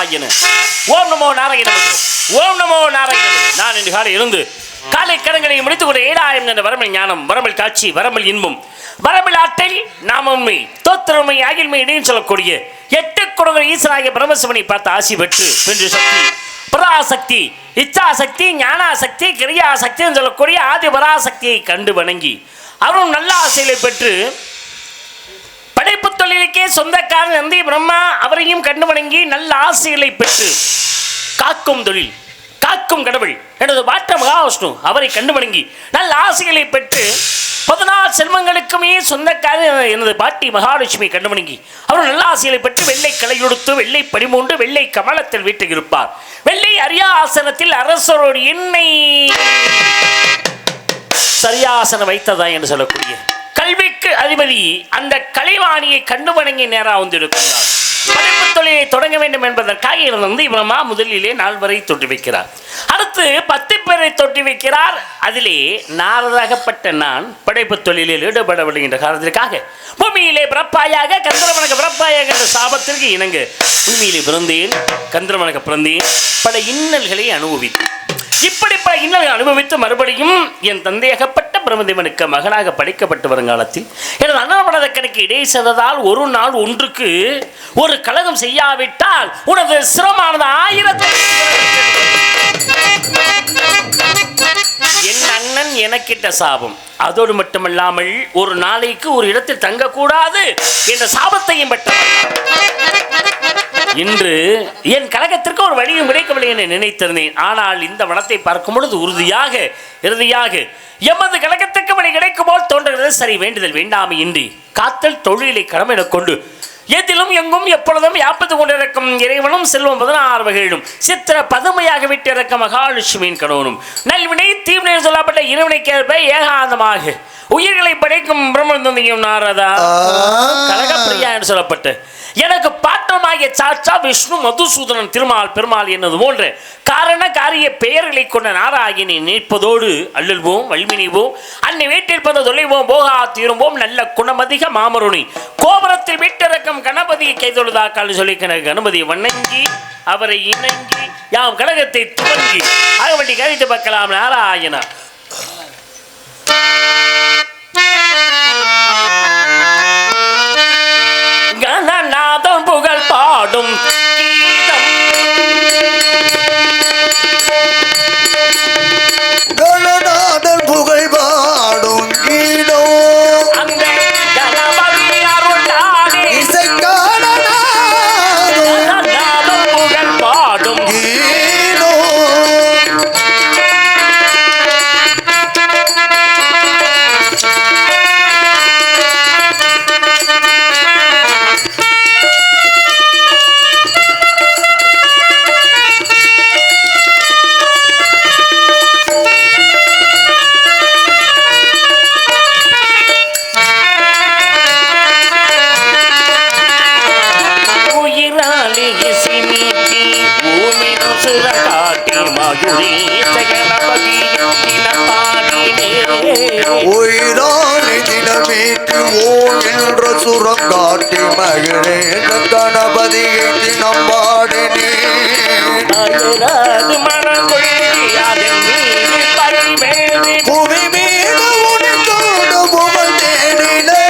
நாராயண. ஓம் நமோ நாராயண. ஓம் நமோ நாராயண. நான் இன்று காலை இருந்து காலை கடன்களை முடித்துக் கொண்டு 7000 என்ற வரம்பில் ஞானம், வரம்பில் காட்சி, வரம்பில் இன்பம், வரம்பில் ஆற்றல், நாமம்மை, தோத்திரமை, ஆகில்மை இடையும் சொல்லக்கூடிய 8 குணங்கள் ஈஸ்வராகிய பரமசிவனை பார்த்து ஆசி பெற்று பெற்று சக்தி, பராசக்தி, இச்சாசக்தி, ஞானாசக்தி, கிரியாசக்தி சொல்லக்கூடிய ஆதி பராசக்தியை கண்டு வணங்கி அவரும் நல்ல ஆசைகளை பெற்று படைப்பு தொழிலுக்கே சொந்தக்காரன் நந்தி பிரம்மா அவரையும் கண்டு வணங்கி நல்ல ஆசைகளை பெற்று காக்கும் தொழில், காக்கும் கடவுள் எனது பாட்ட மகாவிஷ்ணு அவரை கண்டு வணங்கி நல்ல ஆசைகளை பெற்று 14 செல்வங்களுக்குமே சொந்தக்காரர் எனது பாட்டி மகாலட்சுமி கண்டு வணங்கி அவர் நல்ல ஆசைகளை பெற்று வெள்ளை கலை கொடுத்து வெள்ளை படிமூண்டு வெள்ளை கமலத்தில் வீட்டில் இருப்பார். வெள்ளை அரியாசனத்தில் அரசரோடு என்னை சரியாசனம் வைத்ததா என்று சொல்லக்கூடிய கல்விக்கு அதிபதி அந்த கலைவாணியை கண்டு வணங்கி நேராக வந்திருக்கிறார். படைப்பு தொழிலை தொடங்க வேண்டும் என்பதற்காக இருந்து இவரமா முதலிலே 4 வரை தொட்டி வைக்கிறார். அடுத்து 10 பேரை தொட்டி வைக்கிறார். அதிலே நாரதாகப்பட்ட நான் படைப்பு தொழிலில் ஈடுபடவில்லை என்ற காரணத்திற்காக பூமியிலே பிறப்பாயாக கந்தரவனக பிறப்பாயாக என்ற சாபத்திற்கு இணங்க பூமியிலே பிறந்தேன், கந்தரவனக பிறந்தேன், பல இன்னல்களை அனுபவித்தேன். இப்படி பல இன்னல்களை அனுபவித்து மறுபடியும் என் தந்தையாகப்பட்ட பிரம்மதேவனுக்கு மகனாக படைக்கப்பட்டு வருங்காலத்தில் எனது அண்ணாமலதக்கனுக்கு இடையே சென்றதால் ஒரு நாள் ஒன்றுக்கு ஒரு கலகம் செய்யாவிட்டால் உனது சிரமானது 1000 என் அண்ணன் எனக்கிட்ட சாபம். அதோடு மட்டுமல்லாமல் ஒரு நாளைக்கு ஒரு இடத்தில் தங்கக்கூடாது என்ற சாபத்தையும் பெற்றார். இன்று என் கழகத்திற்கு ஒரு வழியும் கிடைக்கவில்லை என நினைத்திருந்தேன். ஆனால் இந்த வனத்தை பார்க்கும் பொழுது இறுதியாக எமது கழகத்திற்கு வழி கிடைக்கும் போல் தோன்றுகிறது. சரி, வேண்டுதல் வேண்டாமை இன்றி காத்தல் தொழிலை கடமை என கொண்டு எதிலும் எங்கும் எப்பொழுதும் யாப்பது கொண்டிருக்கும் இறைவனும் செல்வம் 16 வகையிலும் சித்திர பதுமையாக விட்டிருக்க மகாலட்சுமியின் கணவனும் நல்வினை தீவினை சொல்லப்பட்ட இருவினைக்கேற்ப ஏகாந்தமாக உயிர்களை படைக்கும் பிரம்மதந்தியும் நாரதா கலகப்பிரியா என்று சொல்லப்பட்ட எனக்கு பாட்டமாகிய சாட்சா விஷ்ணு மதுசூதனன் திருமால் பெருமாள் என்னது போன்ற காரண காரிய பெயர்களை கொண்ட நாராயணனை நிற்பதோடு அள்ளுவோம் வல்மினிவோம் அன்னை வீட்டில் தொலைவோம் போகா தீரும்போம் நல்ல குணமதிக மாமருணி கோபுரத்தில் வீட்டிறக்கம் கணபதியை கைதொழுதாக்கால் சொல்லி கணபதியை வணங்கி அவரை இணங்கி யாம் கழகத்தை துவங்கி அகவட்டி கழித்து பார்க்கலாம். நாராயணா கணநாதம் புகழ் பாடும் கீதம் கணநாதன் புகழ் பாடும் கீதம் அந்த கணபதி அருளாலே இசை கணநாதம் புகழ் பாடும் கீதம் சுரங்காட்டி மகிழே கணபதியை தினம் பாடினே புவி மீது உனக்கோடு புகழ் தேடினே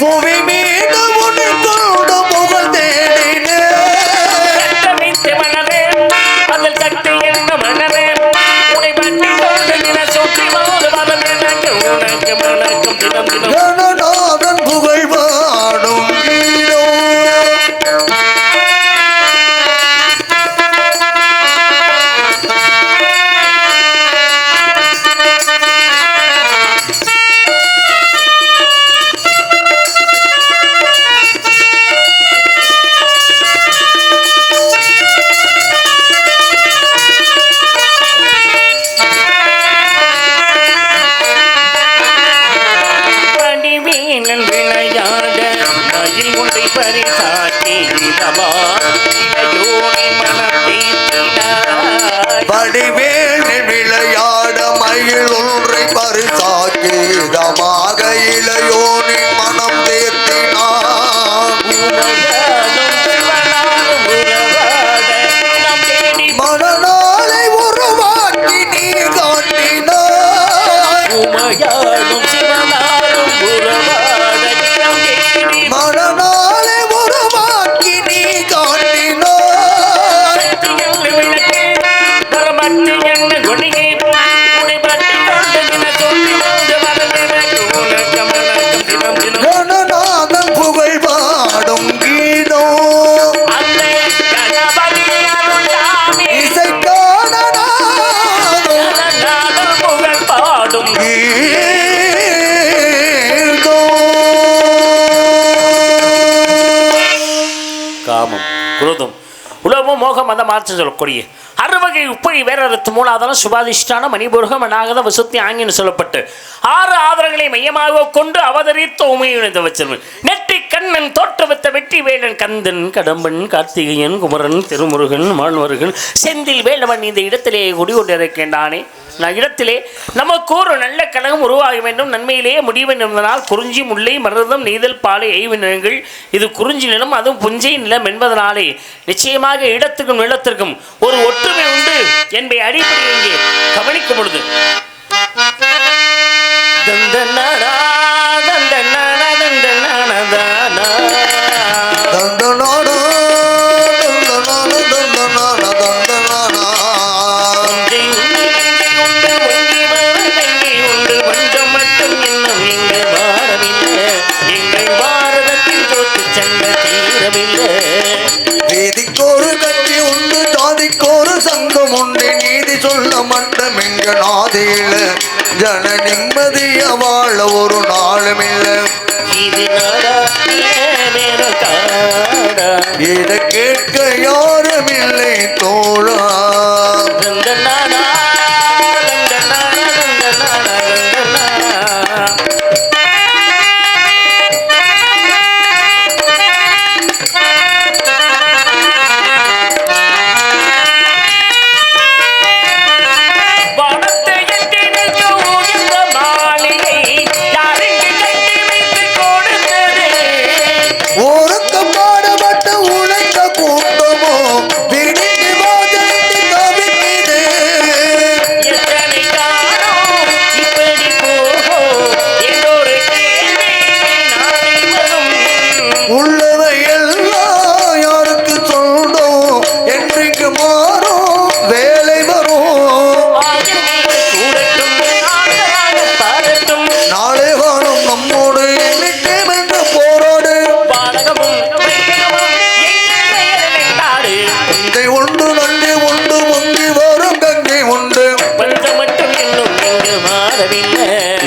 புவி மீது உனக்கோடு புகழ் தேடினே கணநாதன் புகழ் பாடும் வடிவேல் விளையாட மயில் ஒன்றை பரிசாக்கி இதமாக இளையோனின் மனம் தேர்த்தி காமம், குரோதம், உலகம், மோகம், மத மாற்றம் சொல்லக்கூடிய அறுவகை உப்பகை வேறறுத்து மூலாதாரம் சுபாதிஷ்டான மணிபூர்கம் அநாகத வசுத்தி ஆங்கின்னு சொல்லப்பட்டு 6 ஆதாரங்களை மையமாக கொண்டு அவதரித்த உமையுணர்ந்த வச்சவன் நெற்றி கண்ணன் தோற்றவத்த வெற்றி வேலன் கந்தன் கடம்பன் கார்த்திகையன் குமரன் திருமுருகன் மான்வர்கள் செந்தில் வேலவன் இந்த இடத்திலே குடிகொண்டிருக்கின்றானே. நான் இடத்திலே நமக்கு ஒரு நல்ல கழகம் உருவாக வேண்டும், நன்மையிலேயே முடிவு என்பதனால் குறிஞ்சி முல்லை மருதம் நெய்தல் பாலை ஐவினங்கள் இது குறிஞ்சி நிலம் அதுவும் புஞ்சை நிலம் என்பதனாலே நிச்சயமாக இடத்துக்கும் நிலத்திற்கும் ஒரு ஒற்றுமை உண்டு என்பதை அடிப்படை இங்கே கவனிக்கும் பொழுது ஜன நிம்மதிய வாழ ஒரு நாளும் இல்லை. இதை கேட்க யாரும் இல்லை தோழா.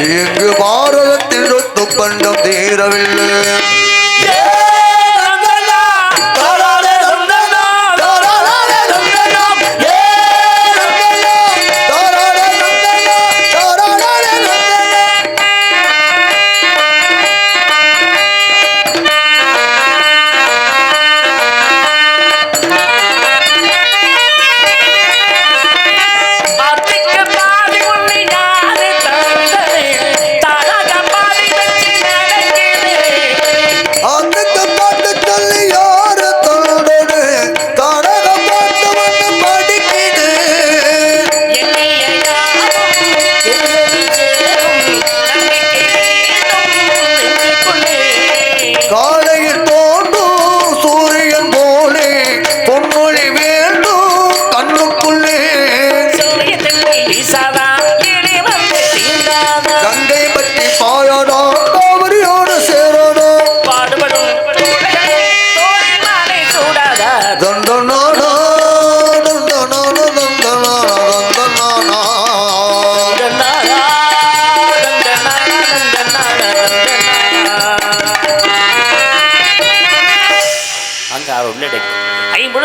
எங்கு பாரதத்தில் சொத்து பண்டம் தீரவில்லை.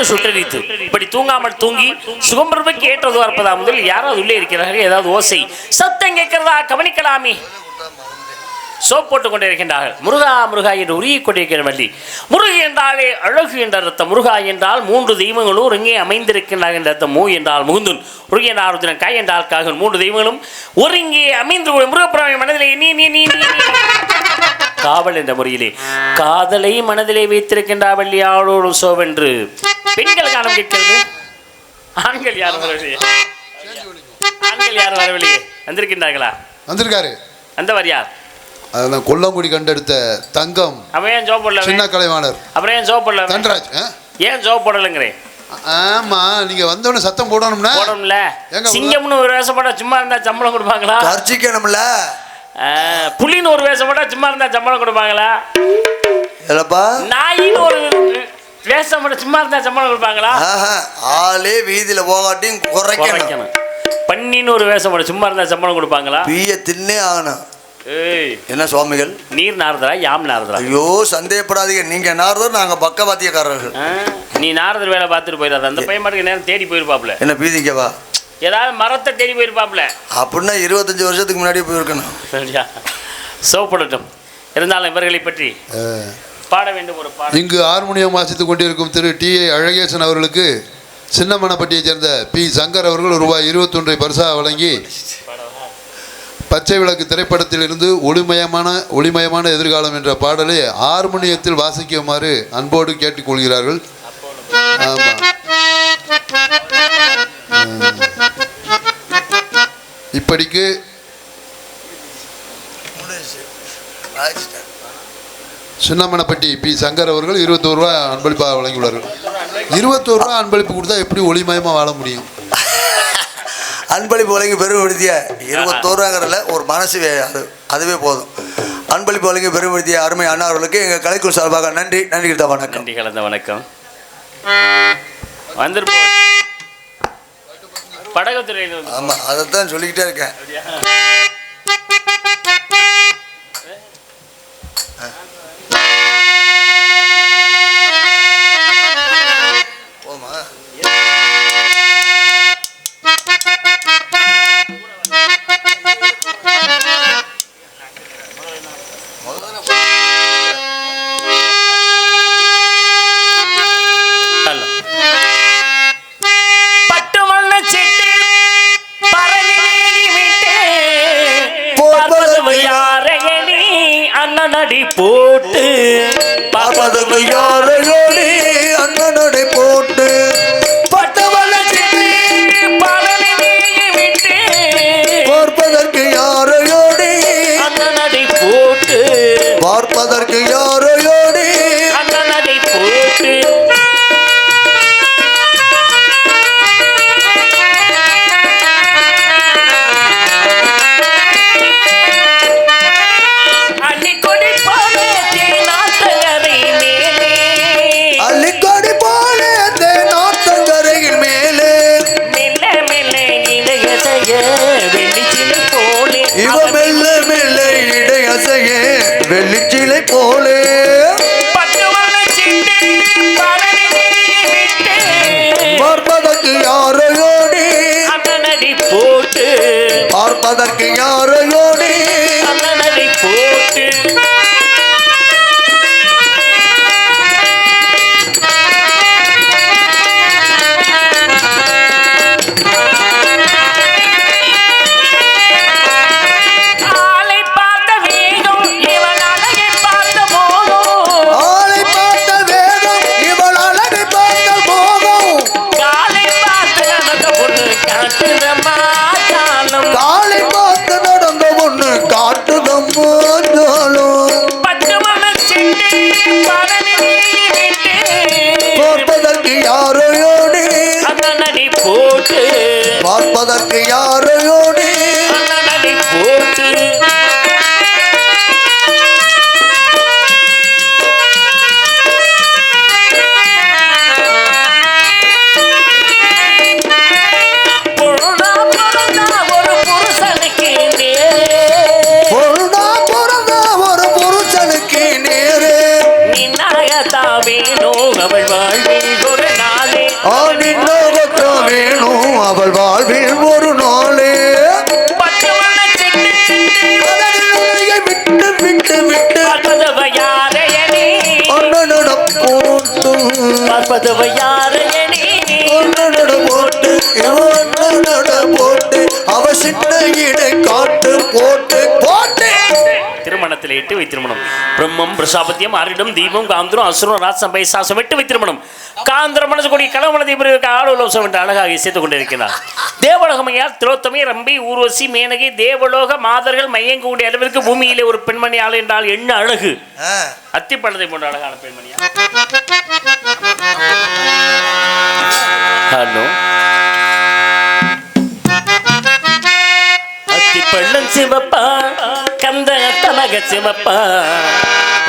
சுட்டரித்து இப்படி தூங்காமல் தூங்கி சுகம்பருக்கு ஏற்றது பார்ப்பதா முதல் யாராவது உள்ளே இருக்கிறார்கள், ஏதாவது ஓசை சத்தம் கேட்கிறதா கவனிக்கலாமே. சோப் போட்டுக் கொண்டே இருக்கின்றார்கள். முருகா முருகா என்று உருகிக் கொண்டிருக்கிற வள்ளி. முருகு என்றாலே அழகு என்ற அர்த்தம். முருகா என்றால் 3 தெய்வங்களும் இங்கே அமைந்திருக்கின்றார்கள் என்ற அர்த்தம். மூ என்றால் முகுந்துன், உருகி என்றால் அருத்திரன், காய் என்றால் காகன். 3 தெய்வங்களும் ஒருங்கே அமைந்து முருகப்புறாவின் மனதிலே நீ நீ நீ நீ காவல் என்ற முறையிலே காதலை மனதிலே வைத்திருக்கின்ற வள்ளி ஆளோடு சோவென்று பெண்கள் காலம் கேட்கிறது. ஆண்கள் யாரும் வரவில்லையே, ஆண்கள் யாரும் வரவில்லையே. வந்திருக்கின்றார்களா? வந்திருக்காரு. வந்தவர் யார்? அதான் கொல்லங்குடி கண்டெடுத்த தங்கம். அவன் ஏன் ஜோப் போடல? சின்ன கலைவாணர். அப்புறம் ஏன் ஜோப் போடல? தண்டராஜ். ஏன் ஜோப் போடலங்கிறேன்? ஆமா, நீங்க வந்தவன சத்தம் போடணும்னா போடணும்ல. சிங்கம்னு ஒரு வேஷம் போட்டா சும்மா இருந்தா சம்பளம் கொடுப்பாங்களா? கர்ச்சிக்கணும்ல. புலின்னு ஒரு வேஷம் போட்டா சும்மா இருந்தா சம்பளம் கொடுப்பாங்களா? இல்லப்பா. நாயின்னு ஒரு வேஷம் போட்டா சும்மா இருந்தா சம்பளம் கொடுப்பாங்களா? ஆளே வீதியில போகாட்டியும் குறைக்கணும். பன்னின்னு ஒரு வேஷம் போட சும்மா இருந்தா சம்பளம் கொடுப்பாங்களா? பீய தின்னே ஆகணும். ஏய், என்ன சுவாமிகள்? நீர் நாரதரா யாம் நாரதரா? ஐயோ சந்தேகப்படாதீங்க, நீங்க நாரதர், நாங்க பக்கவாத்தியக்காரர்கள். நீ நாரதர் வேலை பார்த்துட்டு போயிடாத. அந்த பையன் மட்டும் நேரம் தேடி போயிருப்பாப்ல. என்ன பீதிங்கவா? ஏதாவது மரத்தை தேடி போயிருப்பாப்ல. அப்படின்னா 25 வருஷத்துக்கு முன்னாடியே போயிருக்கணும். சரியா? சோப்படட்டும். இருந்தாலும் இவர்களை பற்றி பாட வேண்டும் ஒரு பாடல். இங்கு ஹார்மோனியம் வாசித்துக் கொண்டிருக்கும் திரு டி.ஏ. அழகேசன் அவர்களுக்கு சின்னமனப்பட்டியைச் சேர்ந்த பி. சங்கர் அவர்கள் ரூபாய் 21 பரிசாக வழங்கி பச்சை விளக்கு திரைப்படத்தில் இருந்து ஒளிமயமான எதிர்காலம் என்ற பாடலை ஹார்மோனியத்தில் வாசிக்குமாறு அன்போடு கேட்டுக்கொள்கிறார்கள். ஆமாம், இப்படிக்கு சின்னமனப்பட்டி பி. சங்கர் அவர்கள் 21 ரூபா அன்பளிப்பாக வழங்கியுள்ளார்கள். 21 ரூபா அன்பளிப்பு கொடுத்தா எப்படி ஒளிமயமாக வாழ முடியும்? அன்பளிப்பு வழங்கி பெருமைப்படுத்திய 21 ரூபாங்கிறதுல ஒரு மனசு அதுவே போதும். அன்பளிப்பு வழங்கி பெருமைப்படுத்திய அருமை அண்ணா அவர்களுக்கு எங்கள் கலைக்குழு சார்பாக நன்றி கிட்ட வணக்கம். நன்றி கலந்த வணக்கம். வந்துருப்போம் படகுத்துறையில். ஆமாம், அதைத்தான் சொல்லிக்கிட்டே இருக்கேன். அண்ணனடி போட்டு பார்ப்பதற்கு யாரையோடி அண்ணனடி போட்டு பார்ப்பதற்கு யாரையோடி அண்ணனடி போட்டு பார்ப்பதற்கு யாரையோடி அண்ணனடி போட்டு வெள்ளிச்சிலை போலே பார்ப்பதற்கு யாரையோடி அண்ணனடி போட்டு பார்ப்பதற்கு யாரையோடி அண்ணனடி போட்டு பார்ப்பதற்கு யாரையோடி அண்ணனடி போட்டு ஒரு புருஷனுக்கு நேரே நின்னாயத்தா வேணும் அவள் வாழ்வில் ஒரு நாளே வேணும் அவள் வாழ்வில் ஒரு நாளே விட்டு விட்டு விட்டு போட்டு அவ சின்ன இடை காட்டு போட்டு போட்டு திருமணத்தில் எட்டு வை திருமணம் பிரம்மம் பிரசாபத்தியம் ஆரிடம் தீபம் காந்திரம் அசுரம் ராசம் பைசாசம் எட்டு வை திருமணம் காந்திர மனசு கூடிய கலவனத்தை பிறகு ஆளுலோசம் என்று அழகாக இசைத்துக் கொண்டிருக்கிறார். தேவலோகமையால் திரோத்தமை ரம்பி ஊர்வசி மேனகை தேவலோக மாதர்கள் மையங்கூடிய அளவிற்கு பூமியிலே ஒரு பெண்மணி ஆள் என்றால் என்ன அழகு! அத்திப்பழத்தை போன்ற அழகான பெண்மணியா. ஹலோ, அத்திப்பள்ளம் சிவப்பா கந்த தலக சிவப்பா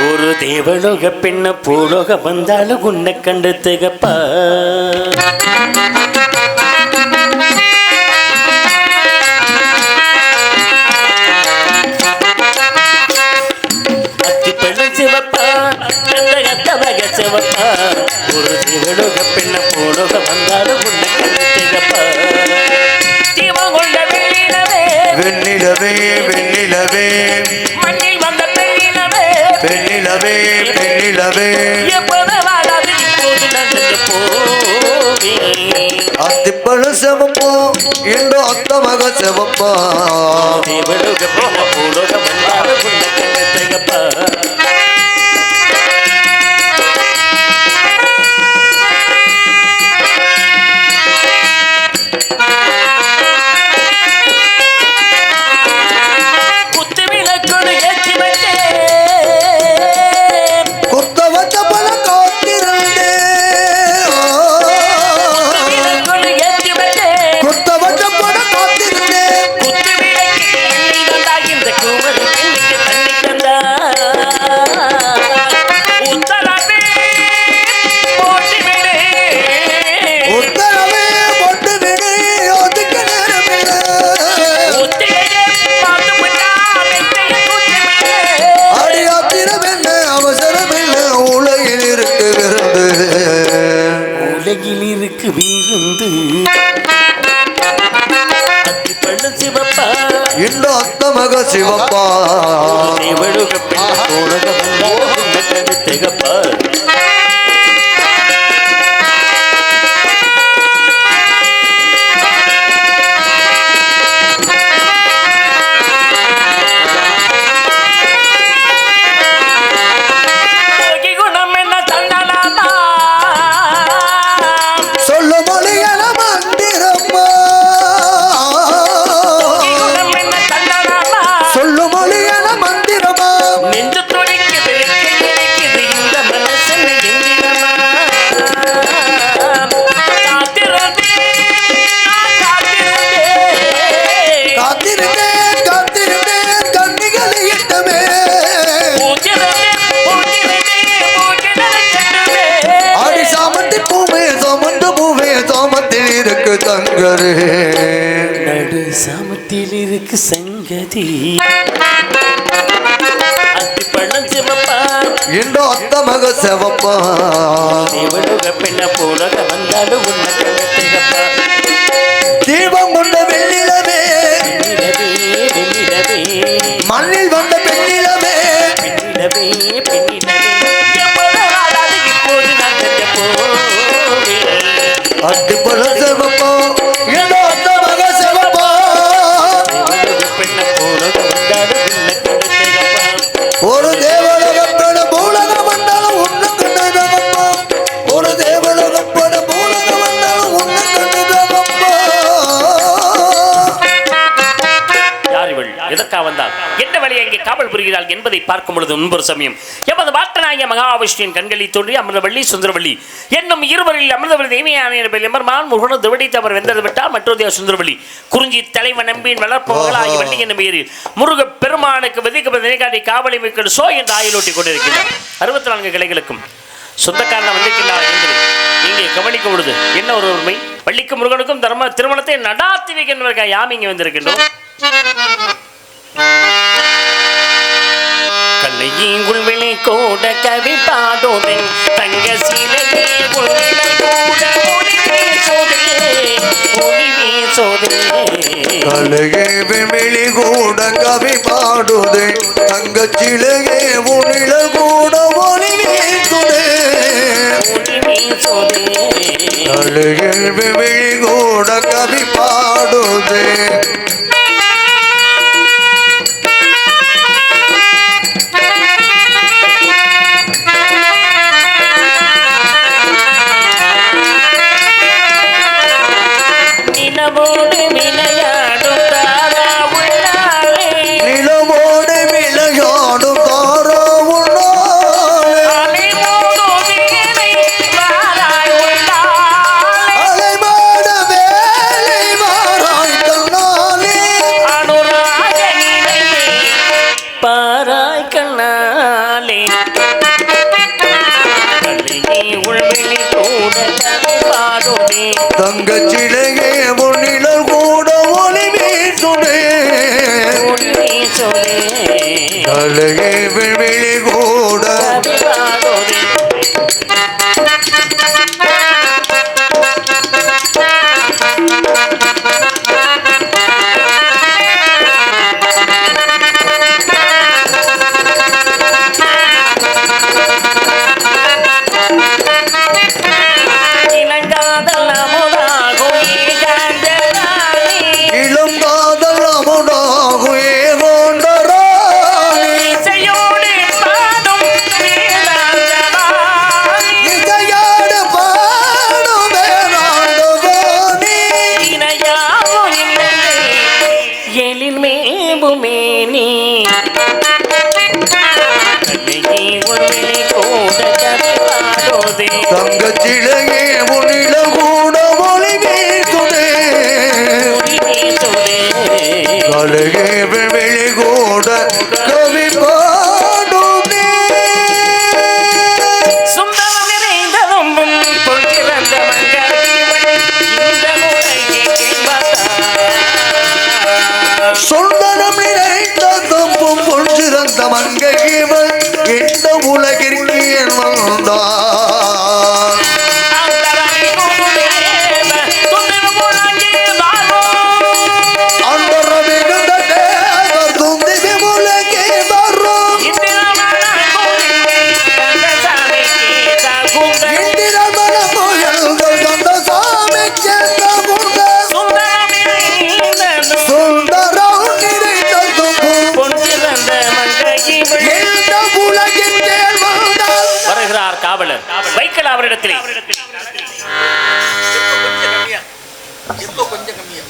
ஒரு தேவலோக பெண்ண பூலோக வந்தாலும் உன்னை கண்டு திகப்பா. மக சிவப்பா ஒரு திவழுக பெண்ண போடுக வந்தாலும் உன்னை கண்டு திகப்பா தீபம் கொண்ட வெண்ணிலவே வெண்ணிலவே வெண்ணிலவே மண்ணில் வந்த பெண்ணிலவே வெண்ணிலவே வெண்ணிலவே எப்போது வாழாது இப்போது நடந்து போவே அத்திப்பழ செவப்போ இந்த அத்த மக செவப்பா திவழுக பெண்ண போடுக வந்தாலும் உன்னை கண்டு திகப்பா இந்த அத்த மக சிவப்பா திகப்பா தங்கரே நடு சாமத்தில் இருக்கு சங்கதி அத்தி பழம் சிவப்பா இந்த அத்த மக செவப்பா இவளுக பெண்ண போலக வந்தாலும் உன்னை கண்டு திகப்பா தீபம் கொண்ட வெண்ணிலவே வெண்ணிலவே மண்ணில் வந்த பெண்ணிலவே பெண்ணிலவே எப்போது வாழாது இப்போது நான் கண்டு போவேன் அத்திப்பழ செவப்பா இந்த அத்த மக செவப்பா பெண்ண போலக வந்தாலும் உன்னை கண்டு திகப்பா ஒரு தேவலகப்பட பூலக வந்தாலும் உன்னை கண்டு திகப்பா ஒரு தேவலகப்பட பூலக வந்தாலும் உன்னை கண்டு திகப்பா யார் இவள் எதற்காக வந்தால் என்ன வழியை இங்கே காவல் புரிகிறாள் என்பதை பார்க்கும் பொழுது முன்பொரு சமயம் எமது வாட்டனாகிய மகாவிஷ்ணுவின் கண்களில் தோன்றி அமிர்தவள்ளி சுந்தரவள்ளி என்னும் இருவரில் அமிர்தவள்ளி தேவியான எம்பெருமான் முருகனு திவடித்து அவர் வெந்தது விட்டால் மற்றொரு சுந்தரவள்ளி குறிஞ்சி தலைவன் நம்பியின் வளர்ப்பவர்கள் ஆகிய வள்ளி என்ற பெயரில் முருக பெருமானுக்கு விதிக்கப்பட்ட காவலை மிக்க சோ என்று ஆயுளோட்டி கொண்டிருக்கிறார் 64 கிளைகளுக்கும் சொந்தக்காரன் வந்திருக்கிறார் என்பதை இங்கே கவனிக்கும் பொழுது என்ன ஒரு உண்மை வள்ளிக்கும் முருகனுக்கும் திருமணத்தை நடாத்தி வைக்கின்றவர்கள் யாம் இங்கே வந்திருக்கின்றோம் கண்ணையுள் விளை கோட கவி பாடோதே தங்க சீலையே கூட ஒளி வீசோதே கலையே விமிழி கூட கவி பாடுதே தங்கச்சிலையே உனில கூட ஒளி வீசுதே கலையே விமிழி கூட கவி பாடுதே தங்கச்சிலையே முன்னில கூட ஒளி வீசுதே கலகே வெளி கூட கவி பாடுமே சுந்தரம் நிறைந்ததும் பொன்னிறந்த சொந்தனம் நிறைந்த தம்பும் பொன்சிறந்த மங்கைவன் இந்த உலகிற்கு என் வந்தான் அந்தர மிகுந்த தேவர் துந்தி உலகே வரும் இந்திரமன முயல்கள் தந்த சாமிக்கு தகுந்த சுந்தரம் நிறைந்த தம்பும் இந்த உலகிற்கு என் வந்தான் வருகிறார் காவலர் வைக்கல் அவரிடத்திலே கொஞ்சம் கம்மியா